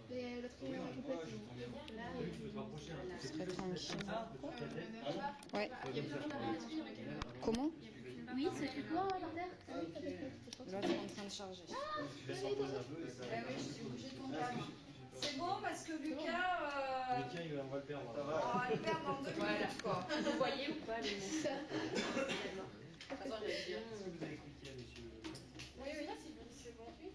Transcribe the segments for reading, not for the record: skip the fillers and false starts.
Mais l'autre il est complètement. Là, Ce serait tranquille. Ouais. Comment? oui, c'est quoi par terre? Là, c'est en train de charger. Oui, je t'ai bougé ton câble. C'est bon parce que Lucas. Lucas, on va le perdre. On va le perdre dans 2 minutes, quoi. Vous voyez ou pas les mots? Attends, j'allais dire. Est-ce que vous avez cliqué, monsieur? Oui, c'est bon. Oui.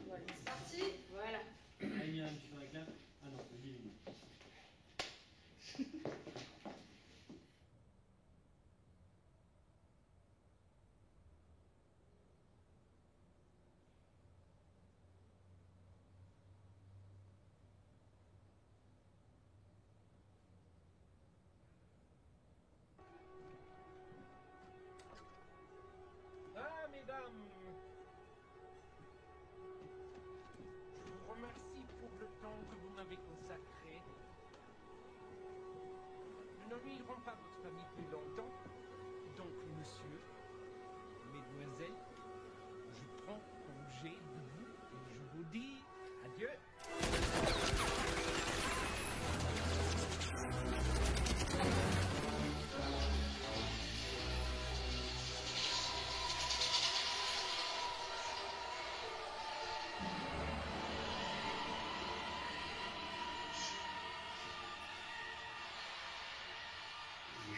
Voilà. C'est parti. Voilà. Ah, il y a un petit peu de réclame. Ah non, le billing. Ah, mesdames, je vous remercie pour le temps que vous m'avez consacré. Nous ne nuirons pas votre famille plus longtemps. Donc, monsieur, mesdemoiselles, je prends congé de vous et je vous dis adieu.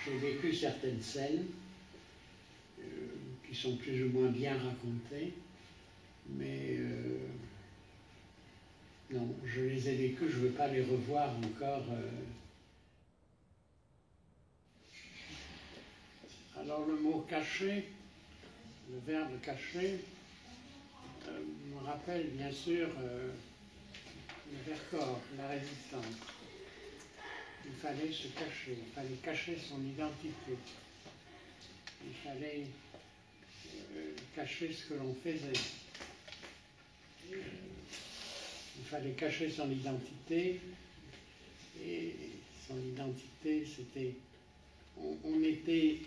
J'ai vécu certaines scènes qui sont plus ou moins bien racontées, mais non, je les ai vécues, je ne veux pas les revoir encore. Alors le mot caché, le verbe caché, me rappelle bien sûr le Vercors, la résistance. Il fallait se cacher, il fallait cacher son identité. Il fallait cacher ce que l'on faisait. Il fallait cacher son identité. Et son identité, c'était... On n'était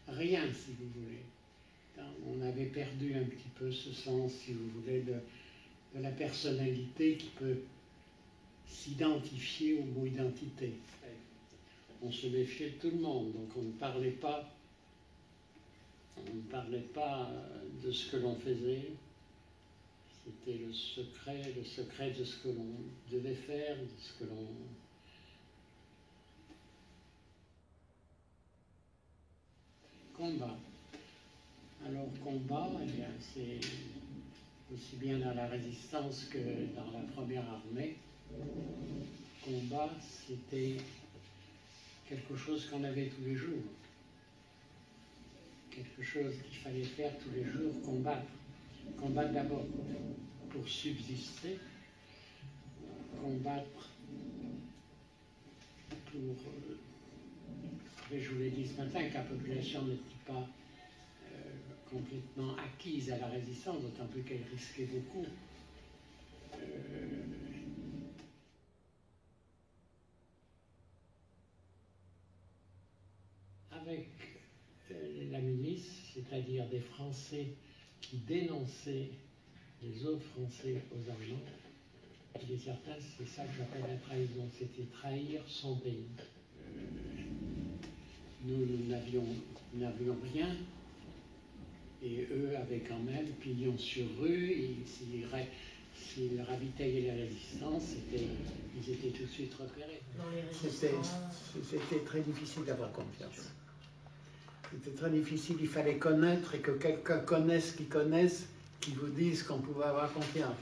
rien, si vous voulez. On avait perdu un petit peu ce sens, si vous voulez, de la personnalité qui peut s'identifier au mot identité. On se méfiait de tout le monde, donc on ne parlait pas de ce que l'on faisait. C'était le secret de ce que l'on devait faire, de ce que l'on... Combat. Alors combat, eh bien, c'est aussi bien dans la résistance que dans la première armée. Combat, c'était quelque chose qu'on avait tous les jours. Quelque chose qu'il fallait faire tous les jours, combattre. Combattre d'abord pour subsister, combattre pour... je vous l'ai dit ce matin, que la population n'était pas complètement acquise à la résistance, d'autant plus qu'elle risquait beaucoup. Avec la milice, c'est-à-dire des Français qui dénonçaient les autres Français aux Allemands, il est certain, c'est ça que j'appelle la trahison, c'était trahir son pays. Nous n'avions rien, et eux avaient quand même pignon sur rue, et s'ils ravitaillaient la résistance, ils étaient tout de suite repérés. C'était très difficile d'avoir confiance. C'était très difficile, il fallait connaître et que quelqu'un connaisse, qui vous dise qu'on pouvait avoir confiance.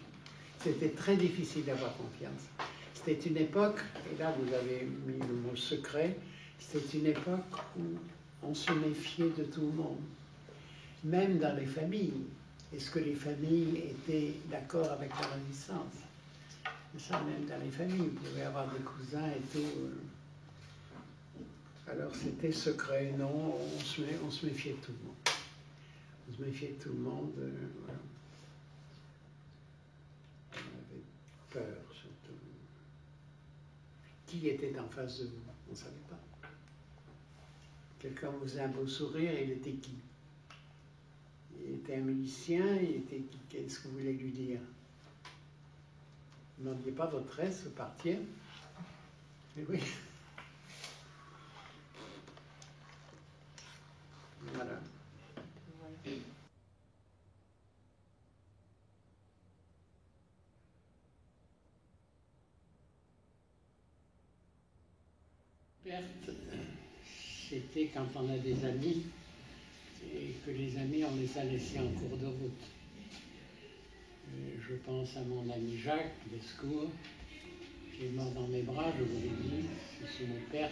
C'était très difficile d'avoir confiance. C'était une époque, et là vous avez mis le mot secret, c'était une époque où on se méfiait de tout le monde, même dans les familles. Est-ce que les familles étaient d'accord avec la résistance? Ça, même dans les familles, vous devez avoir des cousins et tout. Alors c'était secret, non, on se méfiait de tout le monde. On se méfiait de tout le monde, voilà. On avait peur, surtout. Qui était en face de vous? On ne savait pas. Quelqu'un vous faisait un beau sourire, il était qui? Il était un milicien, il était qui? Qu'est-ce que vous voulez lui dire? Vous n'en pas votre aise de partir? Mais oui. Voilà. Perte, c'était quand on a des amis et que les amis, on les a laissés en cours de route. Je pense à mon ami Jacques Lescourt, qui est mort dans mes bras, je vous l'ai dit, c'est mon père.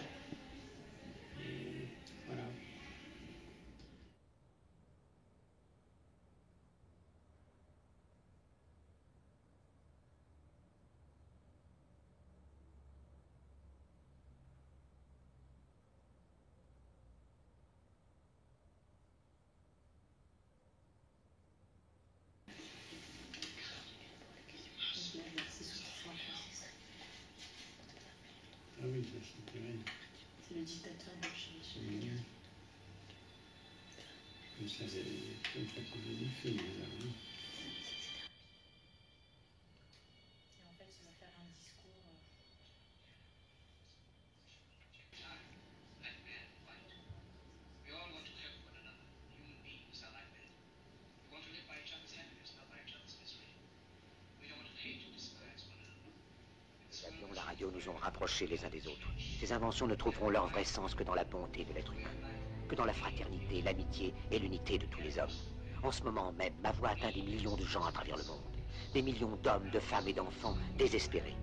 Et voilà. Ah oui, ça c'est terrible. C'est le dictateur de Chine. Comme ça, pouvait du film, là, oui. Et en fait, ça va faire un discours. La radio nous ont rapprochés les uns des autres. Ces inventions ne trouveront leur vrai sens que dans la bonté de l'être humain, que dans la fraternité, l'amitié et l'unité de tous les hommes. En ce moment même, ma voix atteint des millions de gens à travers le monde. Des millions d'hommes, de femmes et d'enfants désespérés,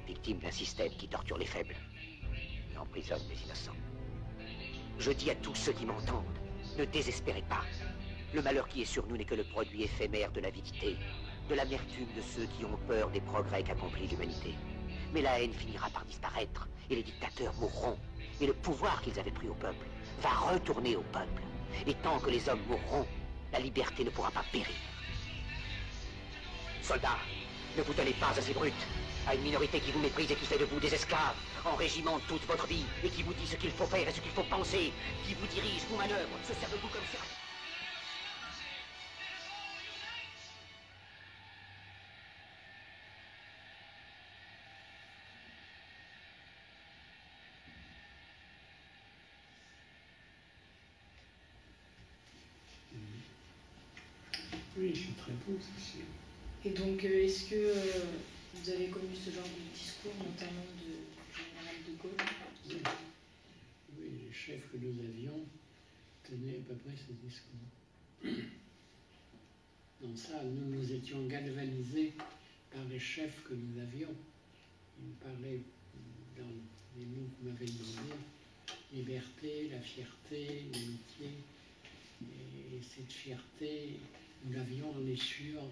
victimes d'un système qui torture les faibles et emprisonne les innocents. Je dis à tous ceux qui m'entendent, ne désespérez pas. Le malheur qui est sur nous n'est que le produit éphémère de l'avidité, de l'amertume de ceux qui ont peur des progrès qu'accomplit l'humanité. Mais la haine finira par disparaître, et les dictateurs mourront. Et le pouvoir qu'ils avaient pris au peuple va retourner au peuple. Et tant que les hommes mourront, la liberté ne pourra pas périr. Soldats, ne vous donnez pas à ces brutes, à une minorité qui vous méprise et qui fait de vous des esclaves, en régiment toute votre vie, et qui vous dit ce qu'il faut faire et ce qu'il faut penser, qui vous dirige, vous manœuvre, se sert de vous comme ça. Oui, je suis très beau, c'est sûr. Et donc, est-ce que vous avez connu ce genre de discours, notamment du général de Gaulle? Oui, les chefs que nous avions tenaient à peu près ce discours. Dans ça, nous étions galvanisés par les chefs que nous avions. Ils parlaient dans les mots que vous m'avez demandé, liberté, la fierté, l'amitié. Et cette fierté, nous l'avions en les suivant,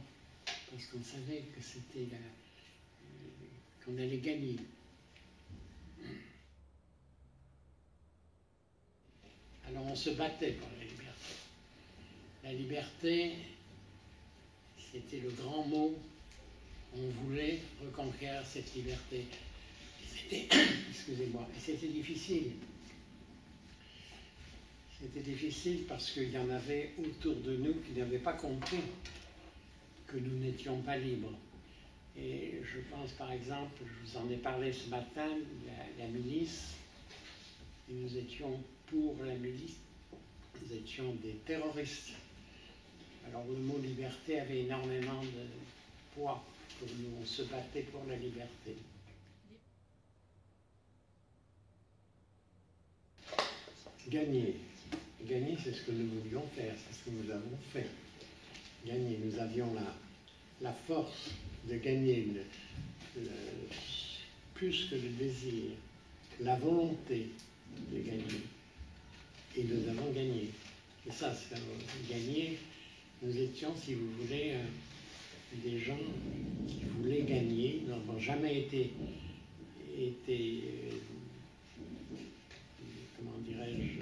parce qu'on savait que c'était qu'on allait gagner. Alors on se battait pour la liberté. La liberté, c'était le grand mot. On voulait reconquérir cette liberté. C'était, excusez-moi, et c'était difficile. C'était difficile parce qu'il y en avait autour de nous qui n'avaient pas compris que nous n'étions pas libres. Et je pense par exemple, je vous en ai parlé ce matin, la milice, et nous étions pour la milice, nous étions des terroristes. Alors le mot liberté avait énormément de poids pour nous, on se battait pour la liberté. Gagner. Gagner, c'est ce que nous voulions faire, c'est ce que nous avons fait. Gagner, nous avions la force de gagner, plus que le désir, la volonté de gagner. Et nous avons gagné. Et ça, c'est gagner. Nous étions, si vous voulez, des gens qui voulaient gagner, n'avons jamais été comment dirais-je,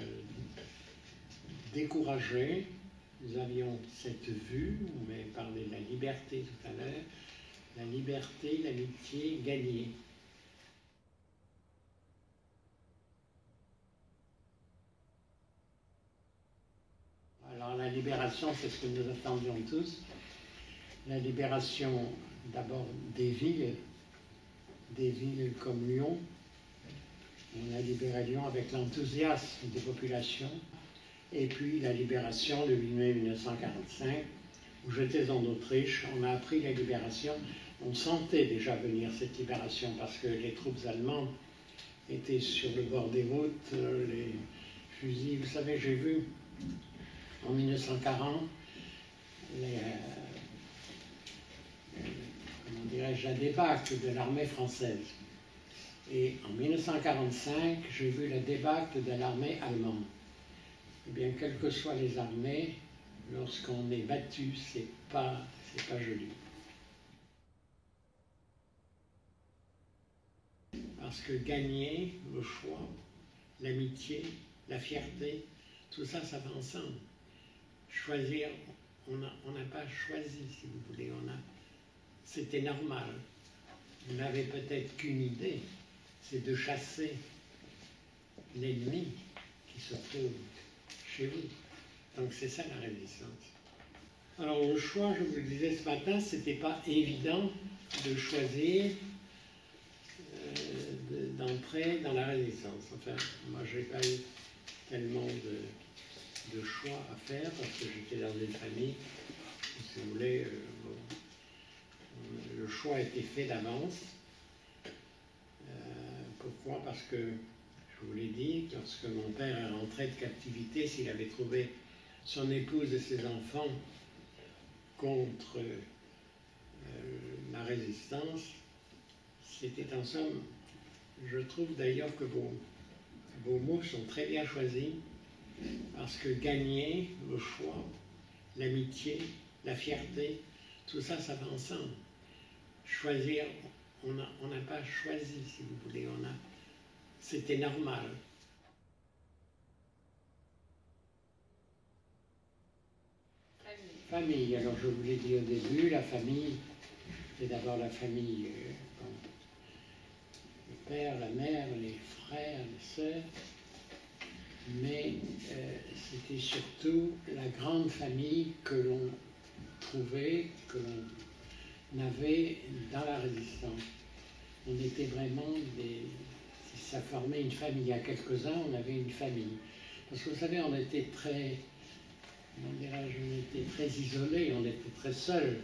découragés. Nous avions cette vue, on m'avait parlé de la liberté tout à l'heure, la liberté, l'amitié, gagner. Alors la libération, c'est ce que nous attendions tous. La libération d'abord des villes, des villes comme Lyon. On a libéré Lyon avec l'enthousiasme des populations. Et puis la libération le 8 mai 1945, où j'étais en Autriche, on a appris la libération. On sentait déjà venir cette libération parce que les troupes allemandes étaient sur le bord des routes, les fusils. Vous savez, j'ai vu en 1940 comment dirais-je, la débâcle de l'armée française. Et en 1945, j'ai vu la débâcle de l'armée allemande. Eh bien, quelles que soient les armées, lorsqu'on est battu, c'est pas joli. Parce que gagner, le choix, l'amitié, la fierté, tout ça, ça va ensemble. Choisir, on n'a pas choisi, si vous voulez, c'était normal. Vous n'avez peut-être qu'une idée, c'est de chasser l'ennemi qui se trouve chez vous. Donc c'est ça la résistance. Alors le choix, je vous le disais ce matin, c'était pas évident de choisir d'entrer dans la résistance. Enfin, moi je n'ai pas eu tellement de choix à faire parce que j'étais dans une famille, si vous voulez, le choix a été fait d'avance. Pourquoi? Parce que, je vous l'ai dit, lorsque mon père est rentré de captivité, s'il avait trouvé son épouse et ses enfants contre la résistance, c'était en somme, je trouve d'ailleurs que vos mots sont très bien choisis, parce que gagner, le choix, l'amitié, la fierté, tout ça, ça va ensemble. Choisir, on n'a pas choisi, si vous voulez, c'était normal. Famille, alors je vous l'ai dit au début, la famille, c'est d'abord la famille, le père, la mère, les frères, les sœurs, mais c'était surtout la grande famille que l'on trouvait, que l'on avait dans la résistance. On était vraiment ça formait une famille. Il y a quelques-uns, on avait une famille. Parce que vous savez, on était très, comment dirais-je, on était très isolés, on était très seuls.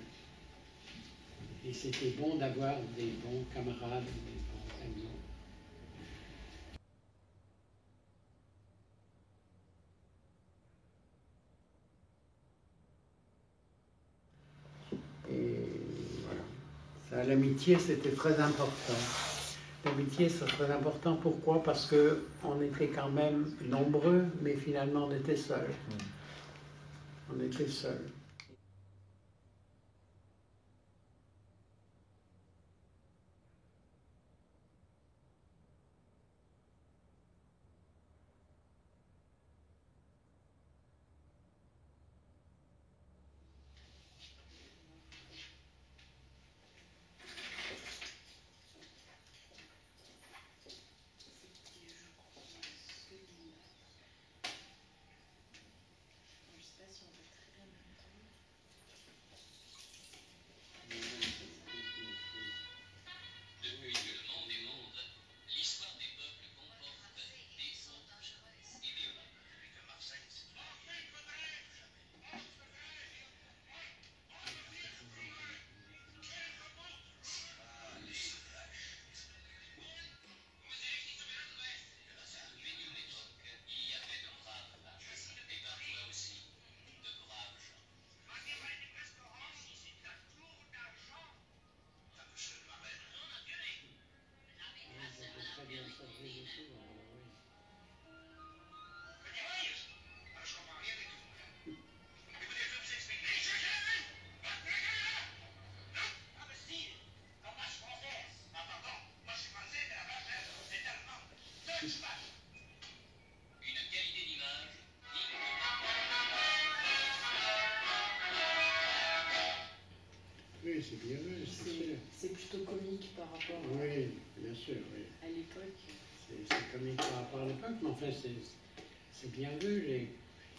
Et c'était bon d'avoir des bons camarades, des bons amis. Et voilà. L'amitié, c'était très important. L'amitié, c'est très important. Pourquoi? Parce qu'on était quand même nombreux, mais finalement, on était seuls. On était seuls. Oui, c'est bien vu, c'est sûr. C'est plutôt comique par rapport oui, bien sûr, oui. à l'époque. C'est comique par rapport à l'époque, mais enfin, c'est bien vu.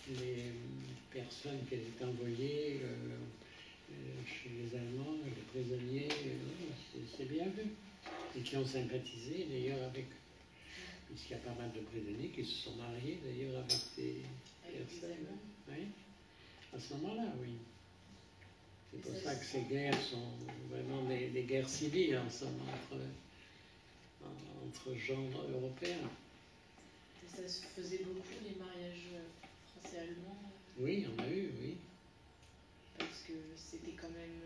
Les personnes qui étaient envoyées chez les Allemands, les prisonniers, c'est bien vu. Et et qui ont sympathisé d'ailleurs avec, puisqu'il y a pas mal de prisonniers qui se sont mariés d'ailleurs avec des personnes. Oui, à ce moment-là, oui. C'est pour ça que ces guerres sont vraiment des guerres civiles en somme, entre genres européens. Et ça se faisait beaucoup, les mariages français-allemands? Oui, on a eu, oui. Parce que c'était quand même,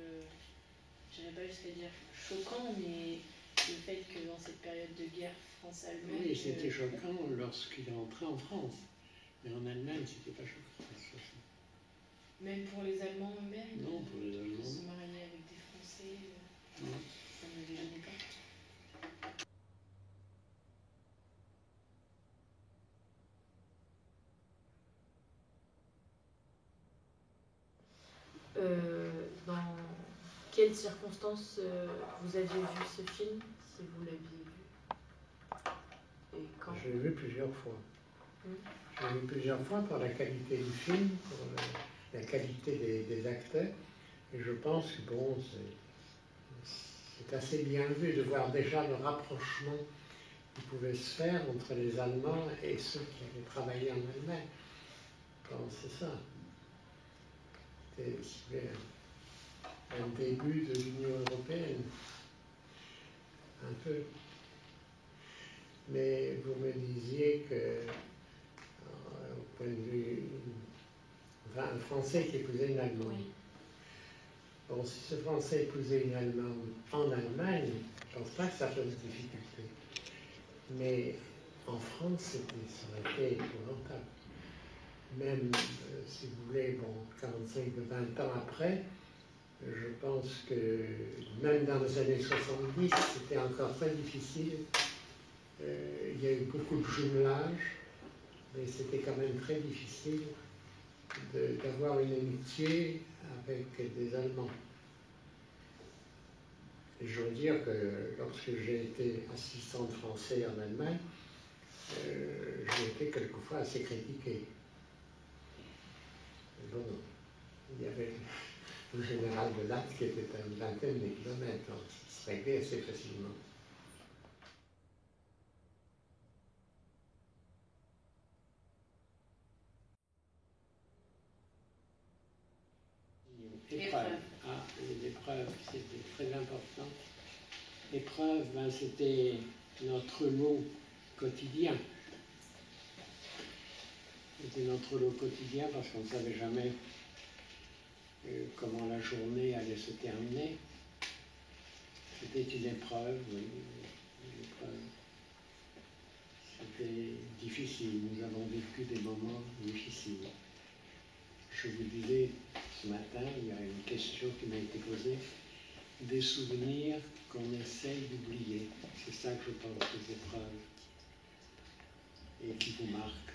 je n'irais pas jusqu'à dire choquant, mais le fait que dans cette période de guerre France-Allemande... Oui, c'était choquant lorsqu'il est entré en France. Mais en Allemagne, c'était pas choquant. Même pour les Allemands eux-mêmes? Non, pour les Allemands. Qui se mariaient avec des Français, non. Ça ne les gênait pas? Dans quelles circonstances vous aviez vu ce film, si vous l'aviez vu? Et quand? Je l'ai vu plusieurs fois. Je l'ai vu plusieurs fois pour la qualité du film, pour la qualité des acteurs. Et je pense que bon, c'est assez bien vu de voir déjà le rapprochement qui pouvait se faire entre les Allemands et ceux qui avaient travaillé en Allemagne. Je pense que c'est ça. C'était un début de l'Union européenne. Un peu. Mais vous me disiez que, au point de vue, enfin, un Français qui épousait une Allemande. Oui. Bon, si ce Français épousait une Allemande en Allemagne, je ne pense pas que ça pose difficulté. Mais en France, ça aurait été épouvantable. Même, si vous voulez, bon, 45 ou 20 ans après, je pense que même dans les années 70, c'était encore très difficile. Il y a eu beaucoup de jumelage, mais c'était quand même très difficile d'avoir une amitié avec des Allemands. Et je veux dire que lorsque j'ai été assistant français en Allemagne, j'ai été quelquefois assez critiqué. Bon, il y avait le général de Latte qui était à une vingtaine de kilomètres, donc ça se réglait assez facilement. Épreuve. Ah, l'épreuve, c'était très important. Épreuve, ben, c'était notre lot quotidien. C'était notre lot quotidien parce qu'on ne savait jamais comment la journée allait se terminer. C'était une épreuve, oui, une épreuve. C'était difficile, nous avons vécu des moments difficiles. Je vous disais ce matin, il y a une question qui m'a été posée, des souvenirs qu'on essaye d'oublier. C'est ça que je pense des épreuves et qui vous marquent.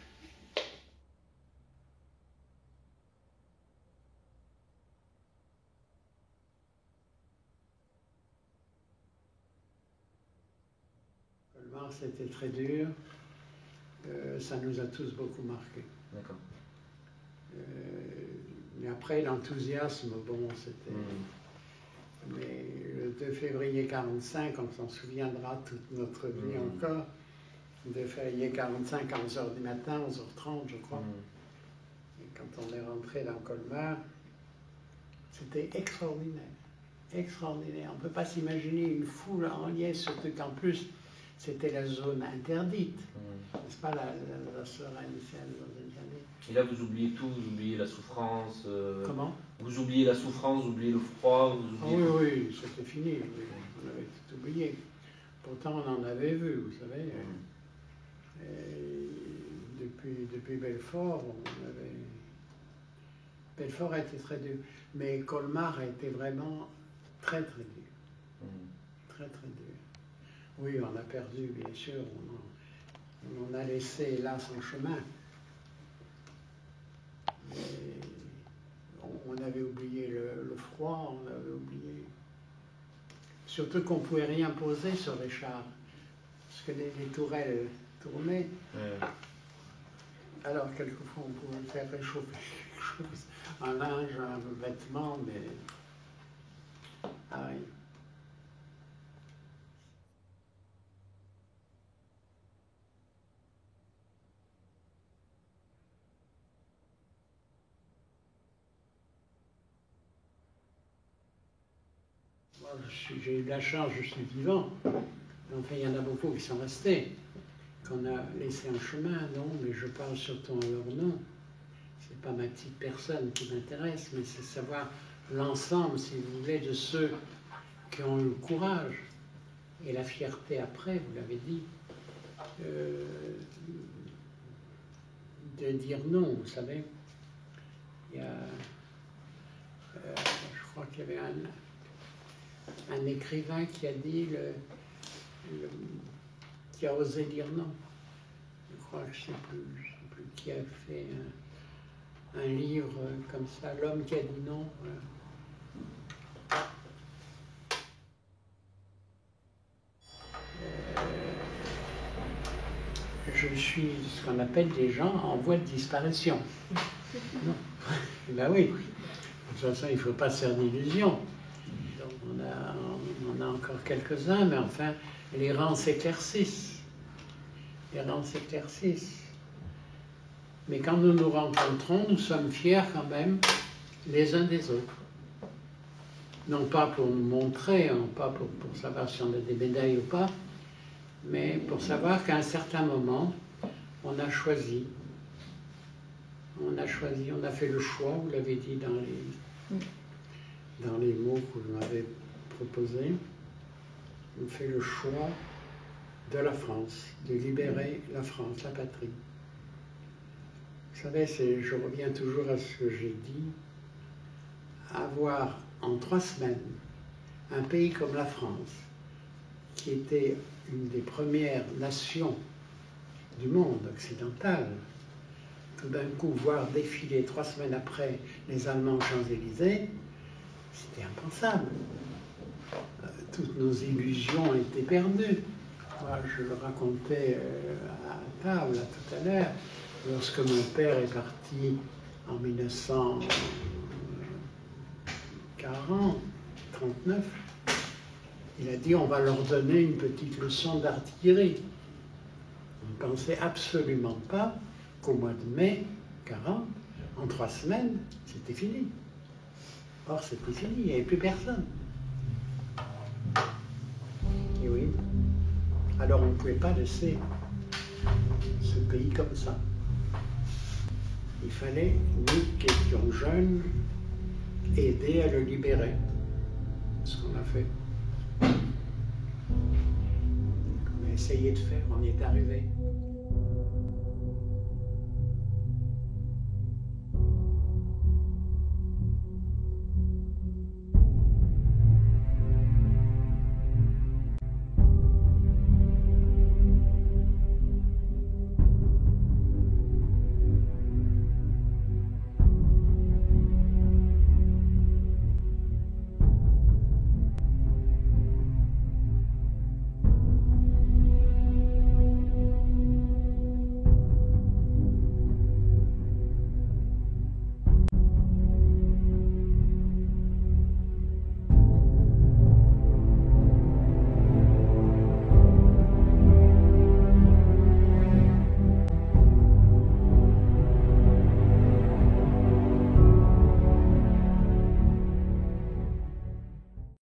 Colmar, c'était très dur. Ça nous a tous beaucoup marqué. D'accord. Mais après, l'enthousiasme, bon, c'était... Mais le 2 février 1945, on s'en souviendra toute notre vie encore. Le 2 février 1945, à 11h du matin, 11h30, je crois. Et quand on est rentré dans Colmar, c'était extraordinaire. Extraordinaire. On ne peut pas s'imaginer une foule en liesse, surtout qu'en plus, c'était la zone interdite. N'est-ce pas, la sœur initiale dans une année. Et là, vous oubliez tout, vous oubliez la souffrance. Comment? Vous oubliez la souffrance, vous oubliez le froid, vous oubliez... Ah oui, oui, c'était fini. Oui. On avait tout oublié. Pourtant, on en avait vu, vous savez. Depuis Belfort, on avait... Belfort a été très dur. Mais Colmar a été vraiment très, très dur. Très, très dur. Oui, on a perdu, bien sûr. On a laissé là son chemin. Mais on avait oublié le froid, on avait oublié. Surtout qu'on ne pouvait rien poser sur les chars, parce que les tourelles tournaient. Alors, quelquefois, on pouvait faire réchauffer quelque chose, un linge, un vêtement, mais... Ah oui. J'ai eu de la chance, je suis vivant. Enfin, il y en a beaucoup qui sont restés, qu'on a laissé en chemin, non, mais je parle surtout en leur nom. C'est pas ma petite personne qui m'intéresse, mais c'est savoir l'ensemble, si vous voulez, de ceux qui ont eu le courage et la fierté après, vous l'avez dit, de dire non, vous savez. Il y a, je crois qu'il y avait un écrivain qui a dit, qui a osé dire non. Je crois que je ne sais plus qui a fait un livre comme ça, L'homme qui a dit non. Je suis ce qu'on appelle des gens en voie de disparition. Non. Ben oui. De toute façon, il ne faut pas se faire d'illusions. On a encore quelques-uns, mais enfin, les rangs s'éclaircissent. Les rangs s'éclaircissent. Mais quand nous nous rencontrons, nous sommes fiers quand même les uns des autres. Non pas pour nous montrer, non pas pour savoir si on a des médailles ou pas, mais pour savoir qu'à un certain moment, on a choisi. On a choisi, on a fait le choix, vous l'avez dit dans les mots que vous m'avez proposés. On fait le choix de la France, de libérer la France, la patrie. Vous savez, je reviens toujours à ce que j'ai dit, avoir en 3 semaines un pays comme la France, qui était une des premières nations du monde occidental, tout d'un coup voir défiler 3 semaines après les Allemands aux Champs-Élysées, c'était impensable. Toutes nos illusions étaient perdues. Moi, je le racontais à table tout à l'heure, lorsque mon père est parti en 1940, 39, il a dit on va leur donner une petite leçon d'artillerie. On ne pensait absolument pas qu'au mois de mai 40, en 3 semaines, c'était fini. Or, c'était fini, il n'y avait plus personne. Et oui. Alors, on ne pouvait pas laisser ce pays comme ça. Il fallait, nous qui étions jeunes, aider à le libérer. Ce qu'on a fait. On a essayé de faire, on y est arrivé.